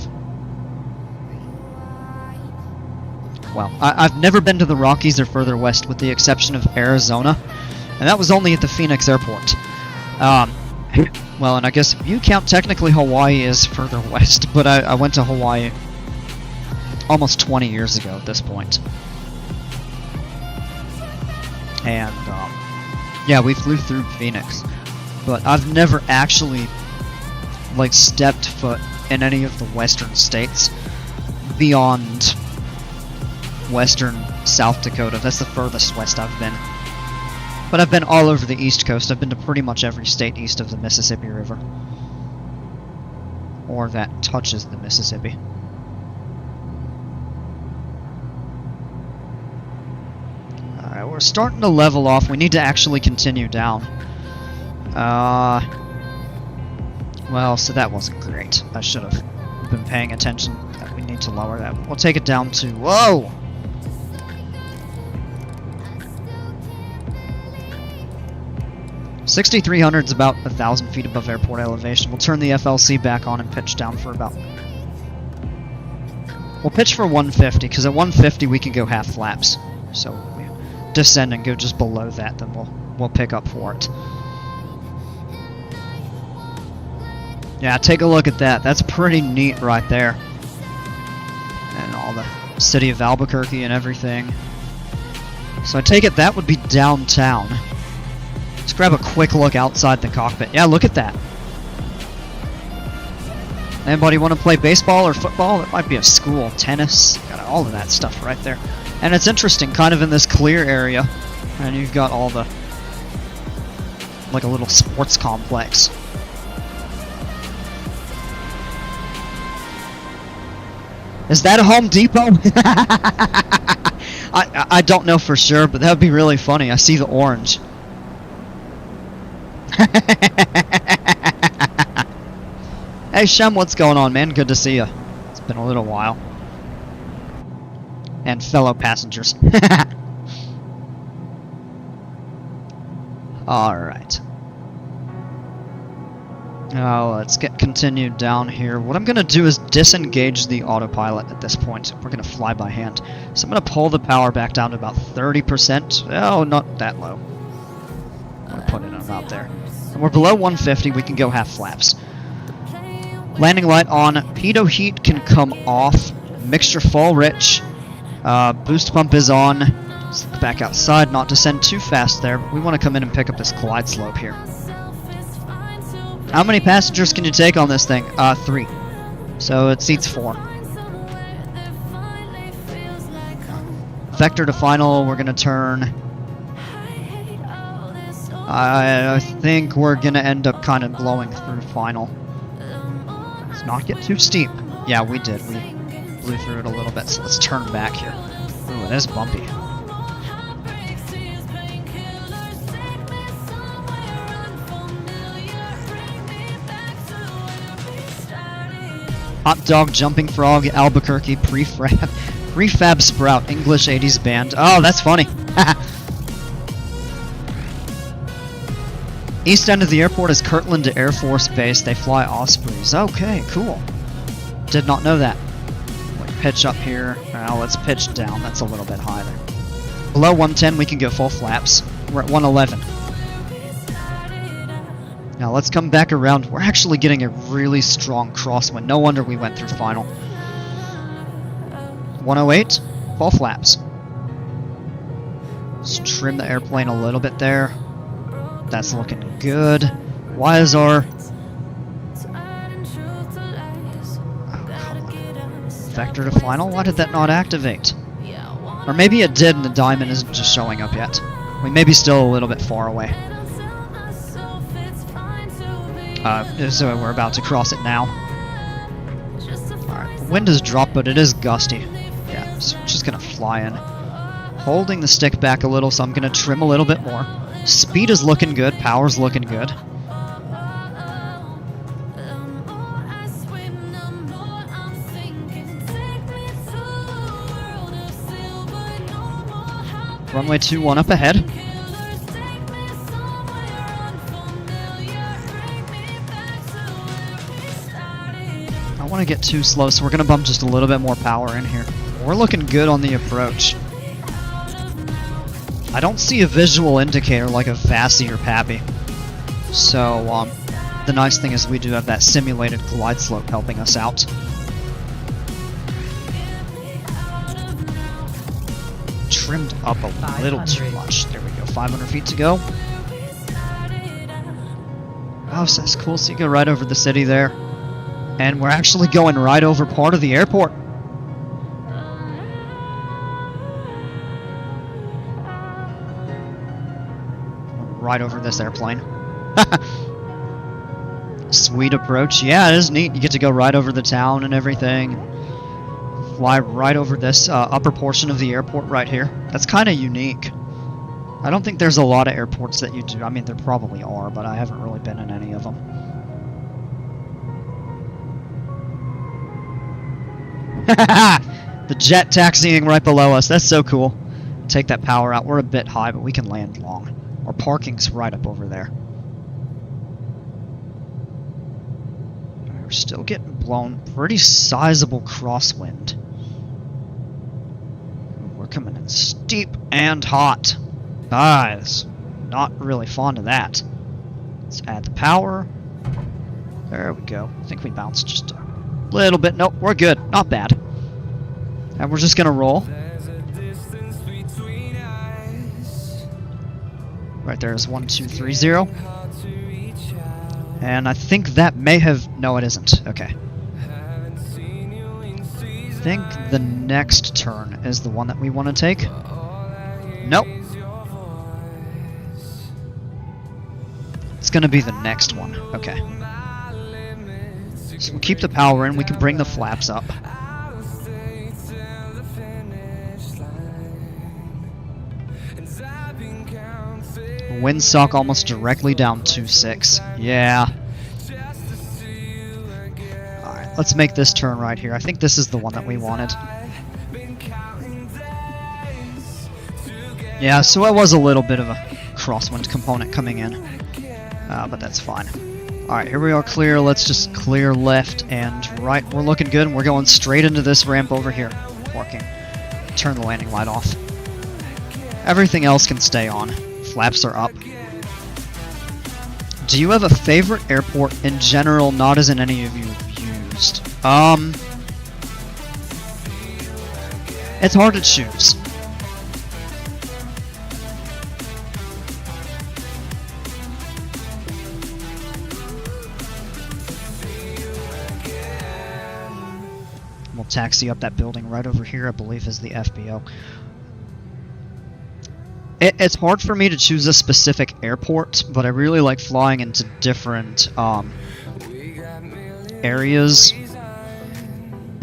Well, I've never been to the Rockies or further west with the exception of Arizona. And that was only at the Phoenix airport. Well, and I guess if you count, technically Hawaii is further west, but I went to Hawaii almost 20 years ago at this point. And, yeah, we flew through Phoenix, but I've never actually, like, stepped foot in any of the western states beyond western South Dakota. That's the furthest west I've been. But I've been all over the East Coast. I've been to pretty much every state east of the Mississippi River. Or that touches the Mississippi. Alright, we're starting to level off. We need to actually continue down. Well, so that wasn't great. I should have been paying attention. We need to lower that. We'll take it down to... Whoa! 6,300 is about 1,000 feet above airport elevation. We'll turn the FLC back on and pitch down for about... We'll pitch for 150, because at 150 we can go half flaps. So we descend and go just below that, then we'll pick up for it. Yeah, take a look at that. That's pretty neat right there. And all the city of Albequerque and everything. So I take it that would be downtown. Let's grab a quick look outside the cockpit. Yeah, look at that. Anybody want to play baseball or football? It might be a school, tennis, got all of that stuff right there. And it's interesting, kind of in this clear area, and you've got all the, like a little sports complex. Is that a Home Depot? I don't know for sure, but that would be really funny. I see the orange. Hey Shem, what's going on, man? Good to see you. It's been a little while. And fellow passengers. Alright. Now let's get continued down here. What I'm going to do is disengage the autopilot at this point. We're going to fly by hand. So I'm going to pull the power back down to about 30%. Oh, not that low. I'm going to put it about there. And we're below 150. We can go half flaps. Landing light on. Pitot heat can come off. Mixture full rich. Boost pump is on. Let's look back outside, not descend too fast there, but we want to come in and pick up this glide slope here. How many passengers can you take on this thing? 3. So it seats 4. Vector to final, we're going to turn. I think we're going to end up kind of blowing through final. Let's not get too steep. Yeah, we did. We blew through it a little bit, so let's turn back here. Ooh, it is bumpy. Hot dog, jumping frog, Albequerque, prefab sprout, English 80s band. Oh, that's funny. East end of the airport is Kirtland Air Force Base. They fly Ospreys. Okay, cool. Did not know that. Pitch up here. Now let's pitch down. That's a little bit high there. Below 110, we can go full flaps. We're at 111. Now let's come back around. We're actually getting a really strong crosswind. No wonder we went through final. 108, full flaps. Let's trim the airplane a little bit there. That's looking good. Why is our... Vector to final? Why did that not activate? Or maybe it did and the diamond isn't just showing up yet. We may be still a little bit far away. So we're about to cross it now. Alright, the wind has dropped, but it is gusty. Yeah, so just gonna fly in. Holding the stick back a little, so I'm gonna trim a little bit more. Speed is looking good, power's looking good. Runway 21 up ahead. I don't want to get too slow, so we're going to bump just a little bit more power in here. We're looking good on the approach. I don't see a visual indicator like a Vassy or Pappy. So, the nice thing is we do have that simulated glide slope helping us out. Trimmed up a little too much. There we go. 500 feet to go. Oh, so that's cool. So you go right over the city there. And we're actually going right over part of the airport. Right over this airplane. Sweet approach. Yeah, it is neat. You get to go right over the town and everything. Fly right over this upper portion of the airport right here. That's kind of unique. I don't think there's a lot of airports that you do. I mean, there probably are, but I haven't really been in any of them. The jet taxiing right below us. That's so cool. Take that power out. We're a bit high, but we can land long. Our parking's right up over there. We're still getting blown. Pretty sizable crosswind. We're coming in steep and hot. Nice. Not really fond of that. Let's add the power. There we go. I think we bounced just a little bit. Nope, we're good. Not bad. And we're just going to roll. Right there is 1230. And I think that may have... No, it isn't. Okay. think the next turn is the one that we want to take. Nope. It's going to be the next one. Okay. So we'll keep the power in. We can bring the flaps up. Windsock almost directly down 2.6. Yeah. Alright, let's make this turn right here. I think this is the one that we wanted. Yeah, so it was a little bit of a crosswind component coming in. But that's fine. Alright, here we are clear. Let's just clear left and right. We're looking good, and we're going straight into this ramp over here. Working. Turn the landing light off. Everything else can stay on. Flaps are up. Do you have a favorite airport in general, not as in any of you used? It's hard to choose. We'll taxi up that building right over here, I believe is the FBO. It's hard for me to choose a specific airport, but I really like flying into different areas.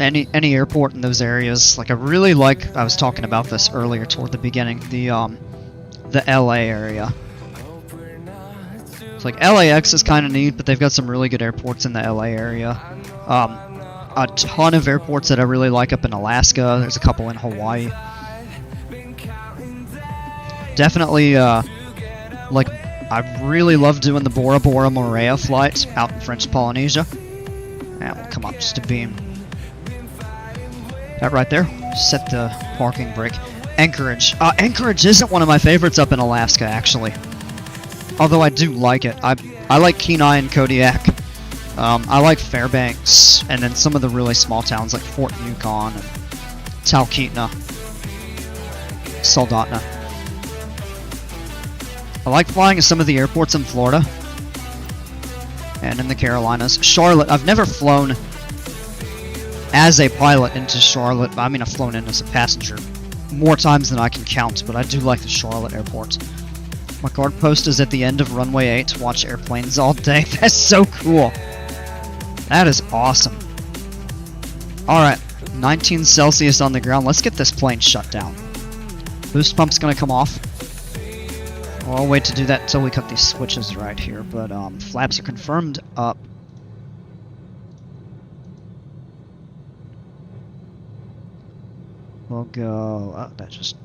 Any airport in those areas. Like I really like. I was talking about this earlier toward the beginning. The LA area. It's like LAX is kind of neat, but they've got some really good airports in the LA area. A ton of airports that I really like up in Alaska. There's a couple in Hawaii. Definitely, like, I really love doing the Bora Bora Moorea flight out in French Polynesia. And we'll come up just a beam. That right there. Set the parking brake. Anchorage. Anchorage isn't one of my favorites up in Alaska, actually. Although I do like it. I like Kenai and Kodiak. I like Fairbanks, and then some of the really small towns like Fort Yukon and Talkeetna, Soldotna. I like flying to some of the airports in Florida and in the Carolinas. Charlotte, I've never flown as a pilot into Charlotte. I mean, I've flown in as a passenger more times than I can count, but I do like the Charlotte airport. My guard post is at the end of runway 8 to watch airplanes all day. That's so cool. That is awesome. Alright, 19 Celsius on the ground. Let's get this plane shut down. Boost pump's gonna come off. Well, I'll wait to do that until we cut these switches right here, but flaps are confirmed up. We'll go... Oh, that just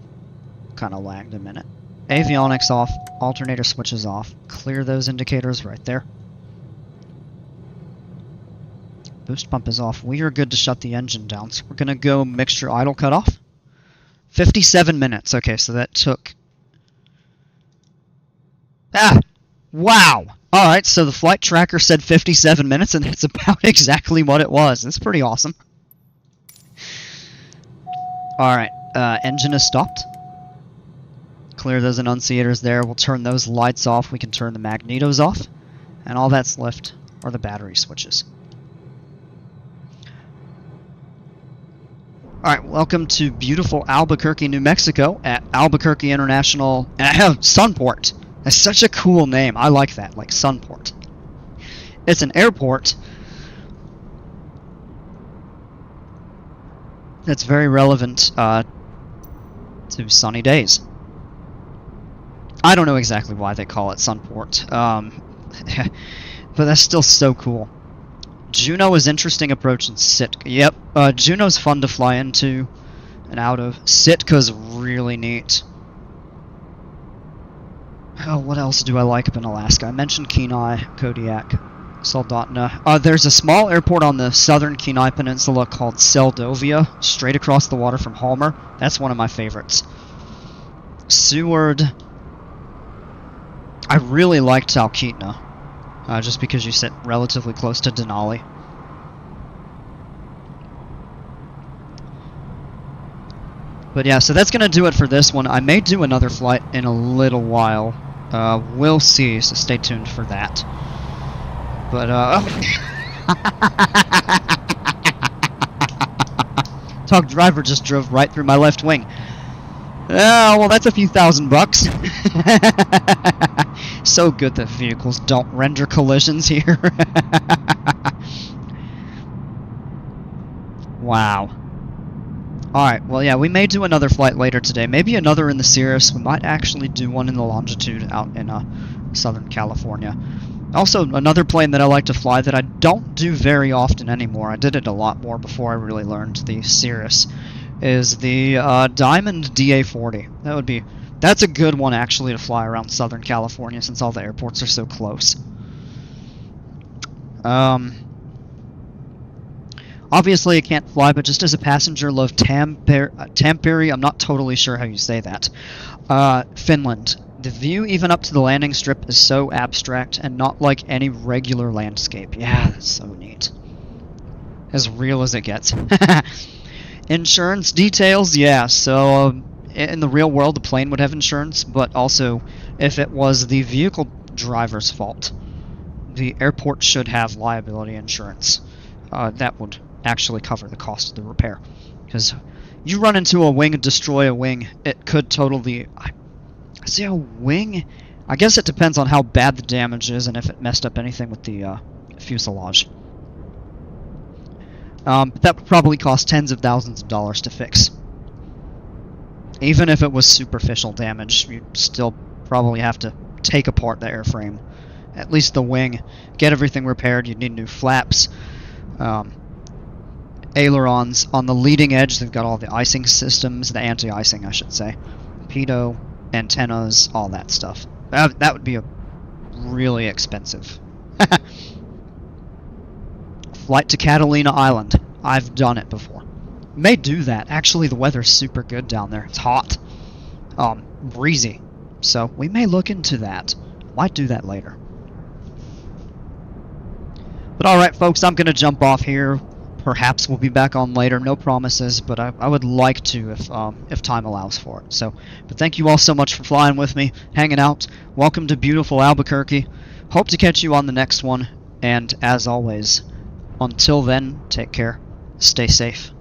kind of lagged a minute. Avionics off, alternator switches off. Clear those indicators right there. Boost pump is off. We are good to shut the engine down, so we're going to go mixture idle cutoff. 57 minutes. Okay, so that took... Ah! Wow! Alright, so the flight tracker said 57 minutes, and that's about exactly what it was. That's pretty awesome. Alright, engine is stopped. Clear those enunciators there. We'll turn those lights off. We can turn the magnetos off. And all that's left are the battery switches. Alright, welcome to beautiful Albuquerque, New Mexico at Albuquerque International Sunport. That's such a cool name. I like that, like Sunport. It's an airport that's very relevant to sunny days. I don't know exactly why they call it Sunport, but that's still so cool. Juneau is interesting approach in Sitka. Yep, Juneau's fun to fly into and out of. Sitka's really neat. Oh, what else do I like up in Alaska? I mentioned Kenai, Kodiak, Soldotna. There's a small airport on the southern Kenai Peninsula called Seldovia, straight across the water from Halmer. That's one of my favorites. Seward. I really like Talkeetna, just because you sit relatively close to Denali. But yeah, so that's going to do it for this one. I may do another flight in a little while. We'll see, so stay tuned for that. But, Tug driver just drove right through my left wing. Oh, well, that's a few $1,000. So good that vehicles don't render collisions here. Wow. Alright, well, yeah, we may do another flight later today. Maybe another in the Cirrus. We might actually do one in the Longitude out in Southern California. Also, another plane that I like to fly that I don't do very often anymore, I did it a lot more before I really learned the Cirrus, is the Diamond DA-40. That's a good one actually to fly around Southern California since all the airports are so close. Obviously I can't fly, but just as a passenger, love Tampere, I'm not totally sure how you say that. Finland. The view even up to the landing strip is so abstract and not like any regular landscape. Yeah, that's so neat. As real as it gets. Insurance details, yeah, so in the real world the plane would have insurance, but also if it was the vehicle driver's fault, the airport should have liability insurance. That would actually cover the cost of the repair. Because you run into a wing and destroy a wing, it could totally... I see a wing? I guess it depends on how bad the damage is and if it messed up anything with the fuselage. But that would probably cost tens of thousands of dollars to fix. Even if it was superficial damage, you'd still probably have to take apart the airframe. At least the wing. Get everything repaired. You'd need new flaps. Ailerons. On the leading edge, they've got all the icing systems. The anti-icing, I should say. Pitot, antennas, all that stuff. That would be really expensive. Flight to Catalina Island. I've done it before. May do that. Actually, the weather's super good down there. It's hot. Breezy. So, we may look into that. Might do that later. But alright, folks, I'm going to jump off here. Perhaps we'll be back on later. No promises, but I would like to if time allows for it. So, but thank you all so much for flying with me, hanging out. Welcome to beautiful Albuquerque. Hope to catch you on the next one. And as always, until then, take care, stay safe,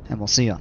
and we'll see ya.